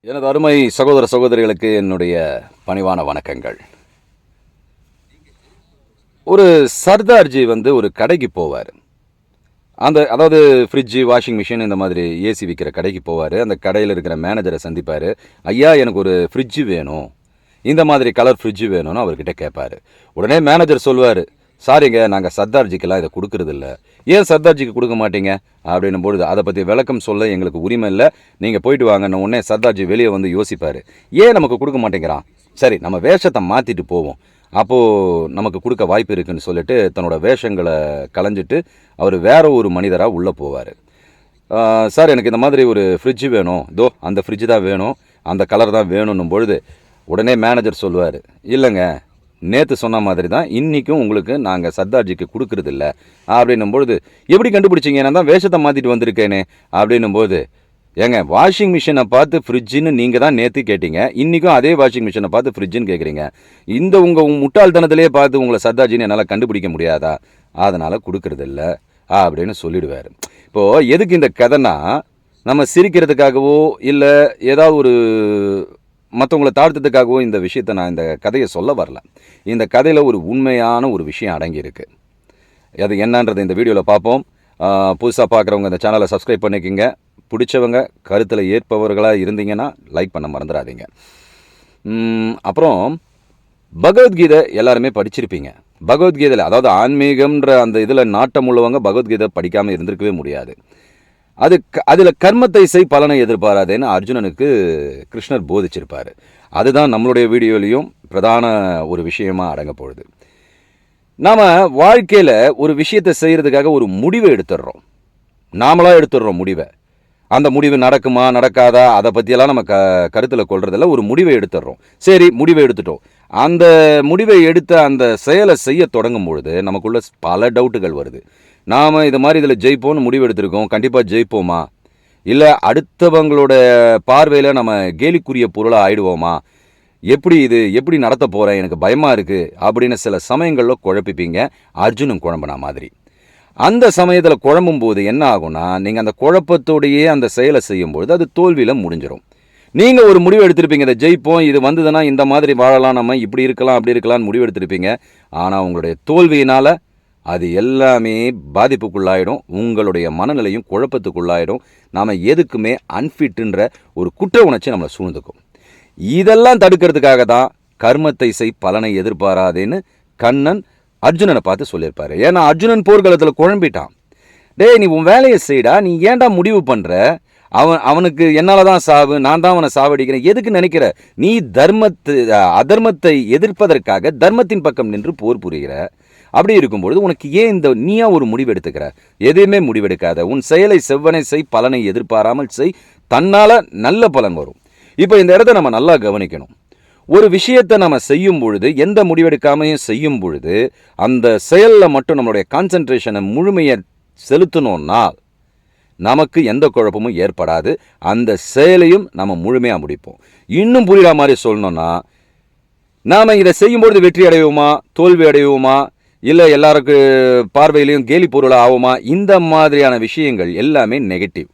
எனது அருமை சகோதர சகோதரிகளுக்கு என்னுடைய பணிவான வணக்கங்கள். ஒரு சர்தார்ஜி ஒரு கடைக்கு போவார். அதாவது ஃப்ரிட்ஜு, வாஷிங் மிஷின் இந்த மாதிரி ஏசி விற்கிற கடைக்கு போவார். அந்த கடையில் இருக்கிற மேனேஜரை சந்திப்பார். ஐயா, எனக்கு ஒரு ஃப்ரிட்ஜு வேணும், இந்த மாதிரி கலர் ஃப்ரிட்ஜு வேணும்னு அவர்கிட்ட கேட்பார். உடனே மேனேஜர் சொல்லுவார், சாரிங்க, நாங்கள் சர்தார்ஜிக்கெல்லாம் இதை கொடுக்கறதில்ல. ஏன் சர்தார்ஜிக்கு கொடுக்க மாட்டீங்க அப்படின்னும் பொழுது, அதை பற்றி விளக்கம் சொல்ல எங்களுக்கு உரிமை இல்லை, நீங்கள் போயிட்டு வாங்கன்னு உடனே சர்தார்ஜி வெளியே யோசிப்பார். ஏன் நமக்கு கொடுக்க மாட்டேங்கிறான்? சரி, நம்ம வேஷத்தை மாற்றிட்டு போவோம், அப்போது நமக்கு கொடுக்க வாய்ப்பு இருக்குதுன்னு சொல்லிட்டு தன்னோட வேஷங்களை களைஞ்சிட்டு அவர் வேற ஒரு மனிதராக உள்ளே போவார். சார், எனக்கு இந்த மாதிரி ஒரு ஃப்ரிட்ஜு வேணும், அந்த ஃப்ரிட்ஜு தான் வேணும், அந்த கலர் தான் வேணும்னும் பொழுது உடனே மேனேஜர் சொல்லுவார், இல்லைங்க, நேற்று சொன்ன மாதிரி தான் இன்றைக்கும் உங்களுக்கு நாங்கள் சர்தார்ஜிக்கு கொடுக்குறதில்ல அப்படின்னும் பொழுது, எப்படி கண்டுபிடிச்சிங்க? நான் தான் வேஷத்தை மாற்றிட்டு வந்திருக்கேனே அப்படின்னும்போது, ஏங்க, வாஷிங் மிஷினை பார்த்து ஃப்ரிட்ஜுன்னு நீங்கள் தான் நேற்று கேட்டீங்க, இன்றைக்கும் அதே வாஷிங் மிஷினை பார்த்து ஃப்ரிட்ஜுன்னு கேட்குறீங்க. இந்த உங்கள் முட்டாள்தனத்திலே பார்த்து உங்களை சர்தார்ஜின்னு என்னால் கண்டுபிடிக்க முடியாதா? அதனால் கொடுக்குறதில்ல அப்படின்னு சொல்லிடுவார். இப்போது எதுக்கு இந்த கதைனா, நம்ம சிரிக்கிறதுக்காகவோ இல்லை ஏதாவது ஒரு மற்றவங்களை தாழ்த்ததுக்காகவோ இந்த விஷயத்தை நான் இந்த கதையை சொல்ல வரல. இந்த கதையில் ஒரு உண்மையான ஒரு விஷயம் அடங்கியிருக்கு. அது என்னன்றதை இந்த வீடியோவில் பார்ப்போம். புதுசாக பார்க்குறவங்க இந்த சேனலை சப்ஸ்கிரைப் பண்ணிக்கோங்க. பிடிச்சவங்க, கருத்தில் ஏற்பவர்களாக இருந்தீங்கன்னா லைக் பண்ண மறந்துடாதீங்க. அப்புறம் பகவத்கீதை எல்லாருமே படிச்சிருப்பீங்க. பகவத்கீதையில், அதாவது ஆன்மீகம்ன்ற அந்த இதில் நாட்டம் உள்ளவங்க பகவத்கீதை படிக்காமல் இருந்திருக்கவே முடியாது. அதில் கர்மத்தை செய், பலனை எதிர்பாராதேன்னு அர்ஜுனனுக்கு கிருஷ்ணர் போதிச்சிருப்பார். அதுதான் நம்மளுடைய வீடியோலையும் பிரதான ஒரு விஷயமாக அடங்க போகுது. நாம் வாழ்க்கையில் ஒரு விஷயத்தை செய்கிறதுக்காக ஒரு முடிவை எடுத்துடுறோம். நாமளாக எடுத்துடுறோம் முடிவை. அந்த முடிவு நடக்குமா நடக்காதா அதை பற்றியெல்லாம் நம்ம கருத்தில் கொள்றதில்ல. ஒரு முடிவை எடுத்துடுறோம். சரி, முடிவை எடுத்துட்டோம். அந்த முடிவை எடுத்த அந்த செயலை செய்ய தொடங்கும் பொழுது நமக்குள்ள பல டவுட்டுகள் வருது. நாம் இது மாதிரி இதில் ஜெயிப்போம்னு முடிவு எடுத்திருக்கோம், கண்டிப்பாக ஜெயிப்போமா? இல்லை அடுத்தவங்களோட பார்வையில் நம்ம கேலிக்குரிய பொருளாக ஆயிடுவோமா? எப்படி நடத்த போகிறேன், எனக்கு பயமாக இருக்குது அப்படின்னு சில சமயங்களில் குழப்பிப்பீங்க. அர்ஜுனன் குழம்புனா மாதிரி. அந்த சமயத்தில் குழம்பும் போது என்ன ஆகும்னா, நீங்கள் அந்த குழப்பத்தோடையே அந்த செயலை செய்யும்பொழுது அது தோல்வியில் முடிஞ்சிடும். நீங்கள் ஒரு முடிவு எடுத்திருப்பீங்க, இதை ஜெயிப்போம், இது வந்ததுன்னா இந்த மாதிரி வாழலாம், நம்ம இப்படி இருக்கலாம் அப்படி இருக்கலாம்னு முடிவு எடுத்திருப்பீங்க. ஆனால் உங்களுடைய தோல்வியினால் அது எல்லாமே பாதிப்புக்குள்ளாயிடும். உங்களுடைய மனநிலையும் குழப்பத்துக்குள்ளாயிடும். நாம் எதுக்குமே அன்ஃபிட்டுன்ற ஒரு குற்ற உணர்ச்சி நம்மளை சூழ்ந்துக்கும். இதெல்லாம் தடுக்கிறதுக்காக தான் கர்மத்தை செய், பலனை எதிர்பாராதேன்னு கண்ணன் அர்ஜுனனை பார்த்து சொல்லியிருப்பாரு. ஏன்னா அர்ஜுனன் போர்க்களத்தில் குழம்பிட்டான். டேய், நீ உன் வேலையை செய்டா, நீ ஏன்டா முடிவு பண்ணுற? அவனுக்கு என்னால் தான் சாவு, நான் தான் அவனை சாவடிக்கிறேன், எதுக்கு நினைக்கிற? நீ அதர்மத்தை எதிர்ப்பதற்காக தர்மத்தின் பக்கம் நின்று போர் புரிகிற. அப்படி இருக்கும்பொழுது உனக்கு ஏன் நீயா ஒரு முடிவு எடுத்துக்கிற? எதையுமே முடிவெடுக்காத. உன் செயலை செவ்வனை செய், பலனை எதிர்பாராமல் செய், தன்னால் நல்ல பலன் வரும். இப்போ இந்த இடத்த நம்ம நல்லா கவனிக்கணும். ஒரு விஷயத்தை நம்ம செய்யும் பொழுது, எந்த முடிவெடுக்காமையும் செய்யும் பொழுது, அந்த செயலில் மட்டும் நம்மளுடைய கான்சன்ட்ரேஷனை முழுமையை செலுத்தணும்னா நமக்கு எந்த குழப்பமும் ஏற்படாது. அந்த செயலையும் நம்ம முழுமையாக முடிப்போம். இன்னும் புரிகிற மாதிரி சொல்லணும்னா, நாம் இதை செய்யும்பொழுது வெற்றி அடைவோமா, தோல்வி அடைவோமா, இல்லை எல்லாருக்கு பார்வையிலையும் கேலி பொருளாக ஆகுமா, இந்த மாதிரியான விஷயங்கள் எல்லாமே நெகட்டிவ்.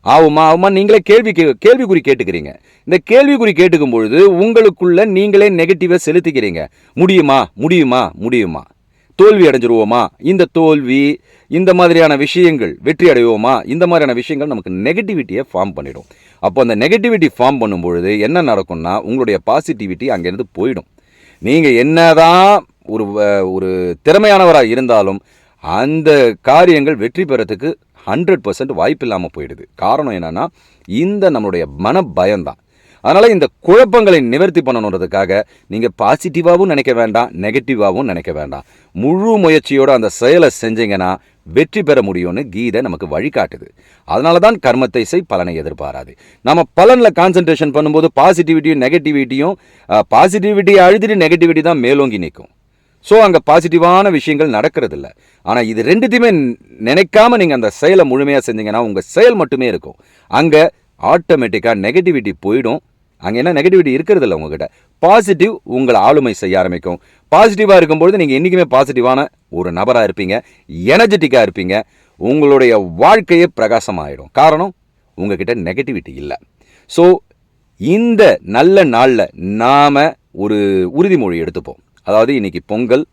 ஆகுமா நீங்களே கேள்விக்குறி கேட்டுக்கிறீங்க. இந்த கேள்விக்குறி கேட்டுக்கும் பொழுது உங்களுக்குள்ள நீங்களே நெகட்டிவை செலுத்திக்கிறீங்க. முடியுமா, தோல்வி அடைஞ்சிருவோமா, இந்த தோல்வி, இந்த மாதிரியான விஷயங்கள், வெற்றி அடைவோமா, இந்த மாதிரியான விஷயங்கள் நமக்கு நெகட்டிவிட்டியை ஃபார்ம் பண்ணிடும். அப்போ அந்த நெகட்டிவிட்டி ஃபார்ம் பண்ணும் பொழுது என்ன நடக்கும்னா, உங்களுடைய பாசிட்டிவிட்டி அங்கேருந்து போயிடும். நீங்கள் என்னதான் ஒரு திறமையானவராக இருந்தாலும் அந்த காரியங்கள் வெற்றி பெறத்துக்கு 100% வாய்ப்பு இல்லாமல் போயிடுது. காரணம் என்னன்னா, இந்த நம்மளுடைய மன பயம்தான். அதனால் இந்த குழப்பங்களை நிவர்த்தி பண்ணணுன்றதுக்காக நீங்கள் பாசிட்டிவாகவும் நினைக்க வேண்டாம், நெகட்டிவாகவும் நினைக்க வேண்டாம். முழு முயற்சியோடு அந்த செயலை செஞ்சீங்கன்னா வெற்றி பெற முடியும்னு கீதை நமக்கு வழிகாட்டுது. அதனால தான் கர்மத்தை செய், பலனை எதிர்பாராது. நம்ம பலனில் கான்சன்ட்ரேஷன் பண்ணும்போது பாசிட்டிவிட்டியை அழுதிட்டு நெகட்டிவிட்டி தான் மேலோங்கி நிற்கும். ஸோ அங்கே பாசிட்டிவான விஷயங்கள் நடக்கிறதில்ல. ஆனால் இது ரெண்டுத்தையுமே நினைக்காம நீங்கள் அந்த செயலை முழுமையாக செஞ்சீங்கன்னா உங்கள் செயல் மட்டுமே இருக்கும். அங்கே ஆட்டோமேட்டிக்காக நெகட்டிவிட்டி போயிடும். அங்கே என்ன நெகட்டிவிட்டி இருக்கிறது இல்லை உங்ககிட்ட. பாசிட்டிவ் உங்களை ஆளுமை செய்ய ஆரம்பிக்கும். பாசிட்டிவாக இருக்கும்பொழுது நீங்கள் என்றைக்குமே பாசிட்டிவான ஒரு நபராக இருப்பீங்க, எனர்ஜெட்டிக்காக இருப்பீங்க. உங்களுடைய வாழ்க்கையே பிரகாசமாகிடும். காரணம், உங்ககிட்ட நெகட்டிவிட்டி இல்லை. ஸோ இந்த நல்ல நாளில் நாம் ஒரு உறுதிமொழி எடுத்துப்போம். அதாவது இன்னைக்கு பொங்கல்.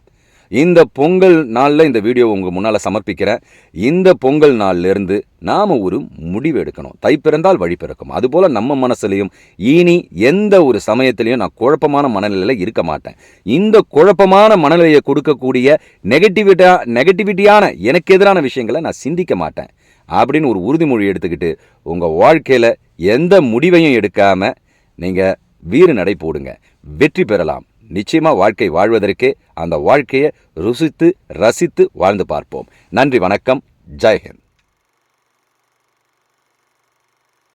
இந்த பொங்கல் நாளில் இந்த வீடியோ உங்கள் முன்னால் சமர்ப்பிக்கிறேன். இந்த பொங்கல் நாள்லேருந்து நாம் ஒரு முடிவு எடுக்கணும். தை பிறந்தால் வழி பிறக்கும். அதுபோல் நம்ம மனசுலையும் இனி எந்த ஒரு சமயத்திலையும் நான் குழப்பமான மனநிலையில் இருக்க மாட்டேன். இந்த குழப்பமான மனநிலையை கொடுக்கக்கூடிய நெகட்டிவிட்டியான எனக்கு எதிரான விஷயங்களை நான் சிந்திக்க மாட்டேன் அப்படின்னு ஒரு உறுதிமொழி எடுத்துக்கிட்டு உங்கள் வாழ்க்கையில் எந்த முடிவையும் எடுக்காமல் நீங்கள் வீறு நடை போடுங்க. வெற்றி பெறலாம். நிச்சயமாக வாழ்க்கை வாழ்வதற்கே அந்த வாழ்க்கையை ருசித்து ரசித்து வாழ்ந்து பார்ப்போம். நன்றி, வணக்கம், ஜெய் ஹிந்த்.